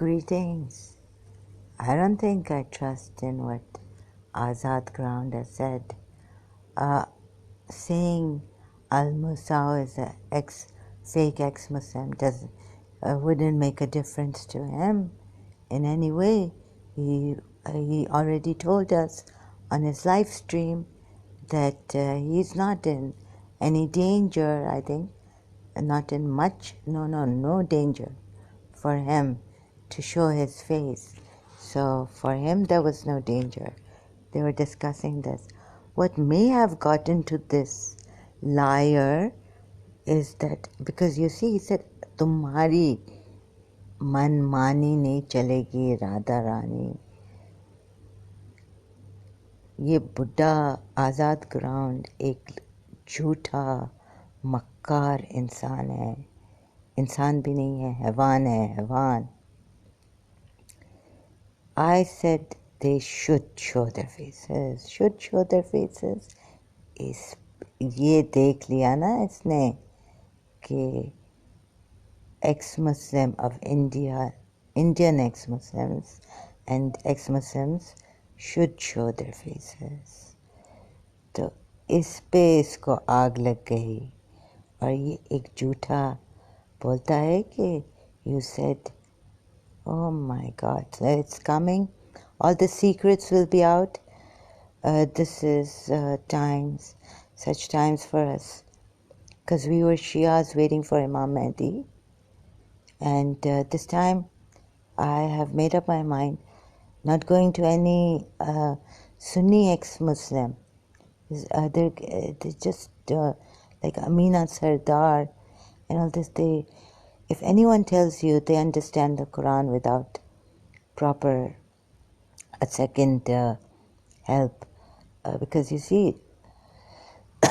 Greetings. I don't think I trust in what Azad Ground has said. Saying Al-Musaw is a fake ex-Muslim wouldn't make a difference to him in any way. He already told us on his live stream that he's not in any danger, I think, not in no danger for him to show his face. So for him there was no danger. They were discussing this. What may have gotten to this liar is that, because you see, he said, Tumhari manmani nahi chalegi Radha Rani. ये बुड्ढा आज़ाद ground एक झूठा मक्कार इंसान है. इंसान भी नहीं है, हैवान है, हैवान. I said they should show their faces. Should show their faces. ये देख लिया ना इसने कि ex-Muslim of India, Indian ex-Muslims and ex-Muslims should show their faces. तो इस पे इसको आग लग गई और ये एक झूठा बोलता है कि you said, oh my God, it's coming. All the secrets will be out. This is such times for us, because we were Shias waiting for Imam Mahdi, and this time I have made up my mind, not going to any Sunni ex-Muslim. They're just like Amina Sardar and all this. If anyone tells you they understand the Quran without proper a second help, because you see,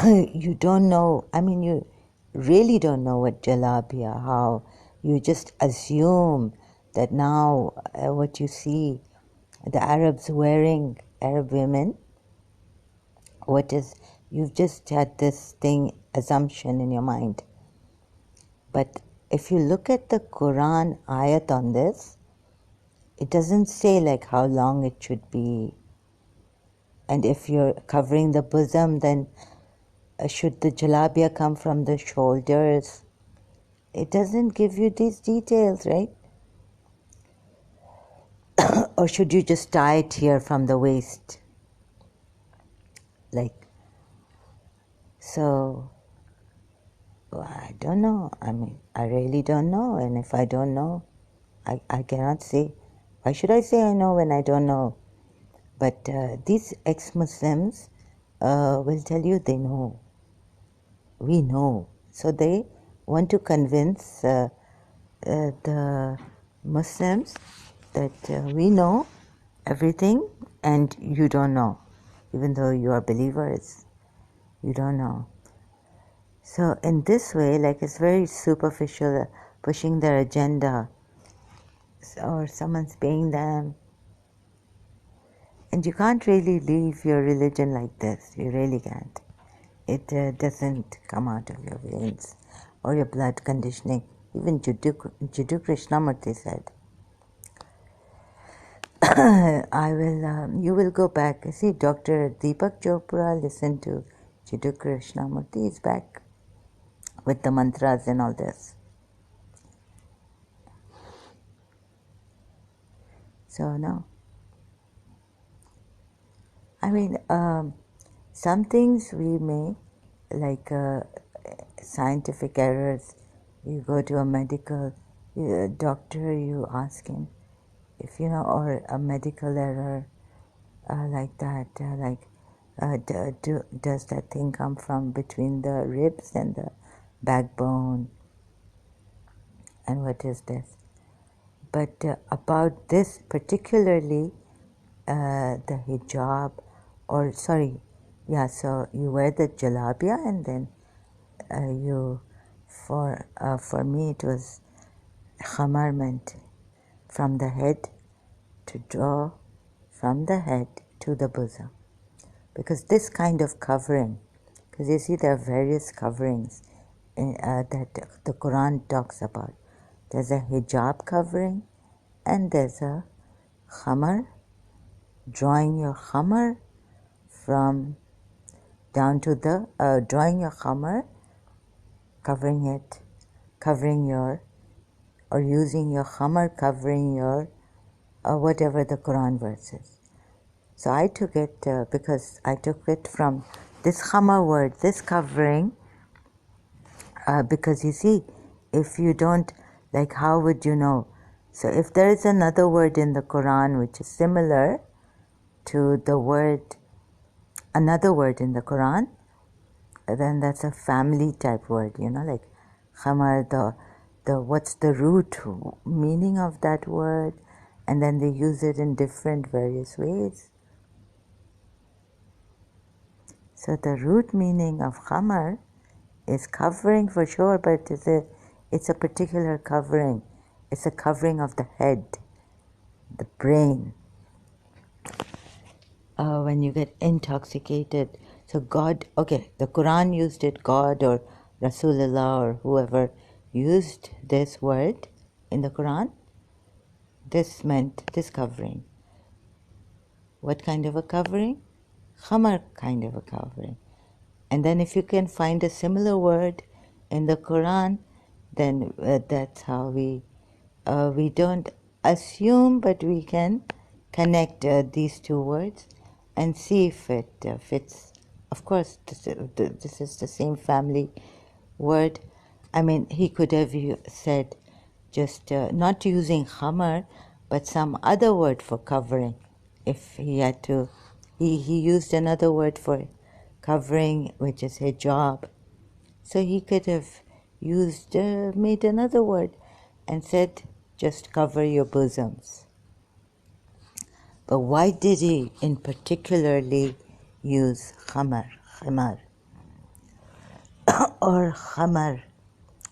you don't know, you really don't know what jalabia, how you just assume that now what you see, the Arabs wearing, Arab women, you've just had this assumption in your mind. But if you look at the Quran ayat on this, it doesn't say like how long it should be. And if you're covering the bosom, then should the jalabia come from the shoulders? It doesn't give you these details, right? Or should you just tie it here from the waist? So, I don't know. I really don't know. And if I don't know, I cannot say. Why should I say I know when I don't know? But these ex-Muslims will tell you they know. We know. So they want to convince the Muslims that we know everything and you don't know. Even though you are believers, you don't know. So in this way, it's very superficial, pushing their agenda, or someone's paying them. And you can't really leave your religion like this. You really can't. It doesn't come out of your veins or your blood conditioning. Even Jiddu Krishnamurti said, you will go back. See, Dr. Deepak Chopra listened to Jiddu Krishnamurti. He's back with the mantras and all this. So, no. Some things we may, like scientific errors, you go to a medical doctor, you ask him if you know, or a medical error like that, does that thing come from between the ribs and the backbone, and what is this? But about this particularly, the hijab, so you wear the jalabia, and then for me it was khamar, meant from the head to draw from the head to the bosom. Because this kind of covering, because you see there are various coverings that the Quran talks about. There's a hijab covering, and there's a khamar, drawing your khamar from down to the, drawing your khamar, covering your, or using your khamar covering your, whatever the Quran verse is. So I took it because I took it from this khamar word, this covering, because you see, if you don't, like, how would you know? So if there is another word in the Quran which is similar to the word, another word in the Quran, then that's a family type word, like khamar, the what's the root meaning of that word, and then they use it in different various ways. So the root meaning of khamar is covering for sure, but it's a particular covering. It's a covering of the head, the brain. When you get intoxicated, so God, okay, the Quran used it, God or Rasulullah or whoever used this word in the Quran, this meant this covering. What kind of a covering? Khamar kind of a covering. And then if you can find a similar word in the Quran, then that's how we don't assume, but we can connect these two words and see if it fits. Of course, this is the same family word. I mean, he could have said just not using khamar, but some other word for covering. If he had to, he used another word for covering, which is hijab. So he could have used, made another word and said, just cover your bosoms. But why did he in particularly use khamar, or khamar,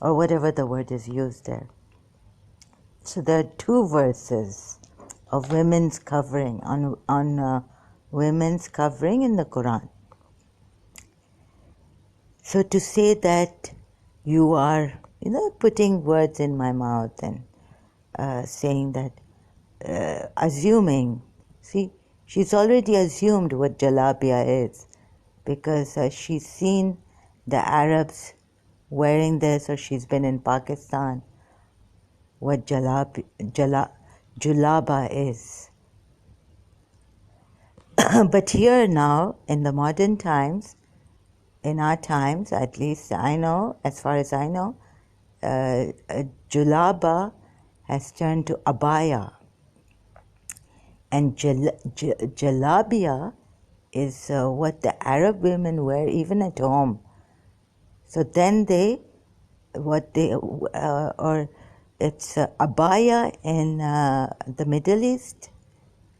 or whatever the word is used there? So there are two verses of women's covering, on women's covering in the Quran. So to say that you are, putting words in my mouth and saying that, assuming, see, she's already assumed what jalabia is because she's seen the Arabs wearing this, or she's been in Pakistan, what julaba is. But here now, in the modern times, in our times, at least I know, as far as I know, julaba has turned to abaya. And jalabia is what the Arab women wear even at home. So then or it's abaya in the Middle East,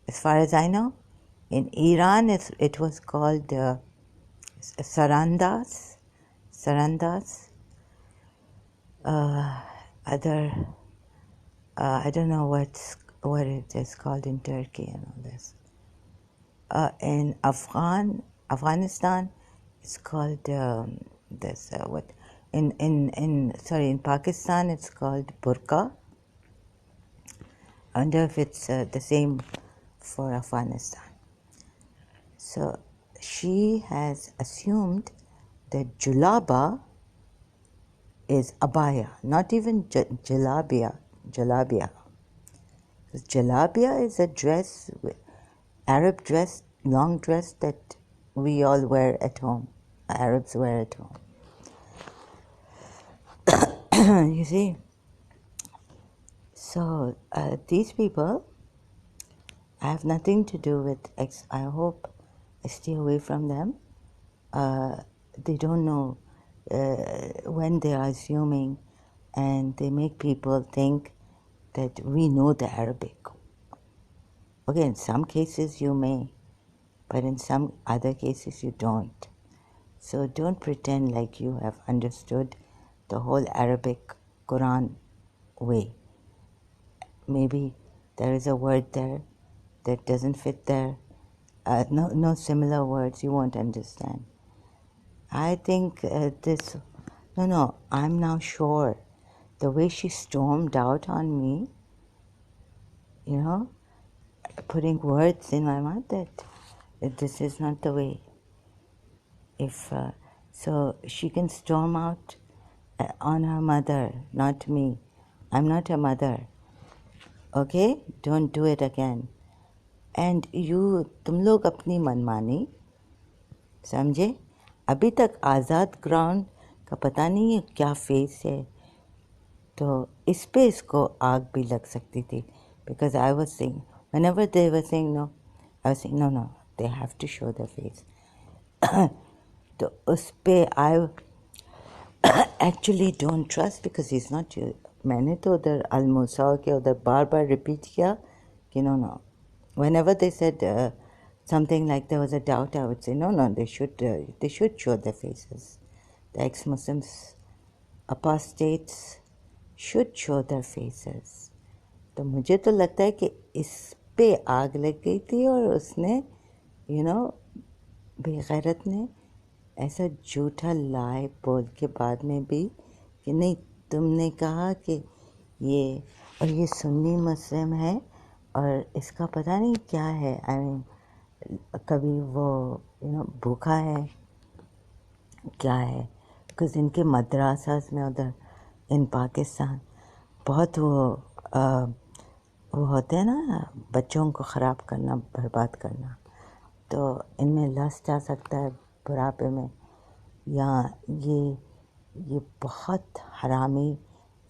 as far as I know. In Iran, it was called sarandas. I don't know what it is called in Turkey and all this. In Afghanistan, it's called this. In Pakistan, it's called burqa. I wonder if it's the same for Afghanistan. So she has assumed that julaba is abaya, not even jalabia. Jalabia is a dress, Arab dress, long dress that we all wear at home. Arabs wear at home. You see? So these people, I have nothing to do with I hope I stay away from them. They don't know when they are assuming, and they make people think that we know the Arabic. Okay, in some cases you may, but in some other cases you don't. So don't pretend like you have understood the whole Arabic Quran way. Maybe there is a word there that doesn't fit there. No similar words, you won't understand. I think I'm now sure the way she stormed out on me, you know, putting words in my mouth that this is not the way. If so, she can storm out on her mother, not me. I'm not her mother. Okay? Don't do it again. And तुम लोग अपनी मनमानी समझे. अभी तक आज़ाद ground का पता नहीं है क्या फेस है. तो इस पे इसको आग भी लग सकती थी. Because I was saying, whenever they were saying no, I was saying no, they have to show their face. तो उस पे I actually don't trust because he's not you. मैंने तो उधर अलमूसा के उधर बार रिपीट किया कि no. Whenever they said something like there was a doubt, I would say no, they should show their faces. The ex-Muslims, apostates should show their faces. तो मुझे तो लगता है कि इस पे आग लग गई थी और उसने बेगैरत ने ऐसा झूठा लाए बोल के बाद में भी कि नहीं तुमने कहा कि ये सुन्नी मुस्लिम है और इसका पता नहीं क्या है. आई मीन कभी वो भूखा है क्या है. बिकॉज इनके मदरसास में उधर इन पाकिस्तान बहुत वो होते हैं ना बच्चों को ख़राब करना, बर्बाद करना. तो इनमें लस्ट आ सकता है बुढ़ापे में, या ये बहुत हरामी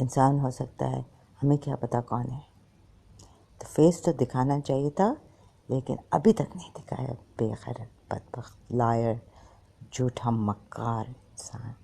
इंसान हो सकता है. हमें क्या पता कौन है. तो फेस तो दिखाना चाहिए था लेकिन अभी तक नहीं दिखाया. बेगैरत, बदबख्त, लायर, झूठा मक्कार इंसान.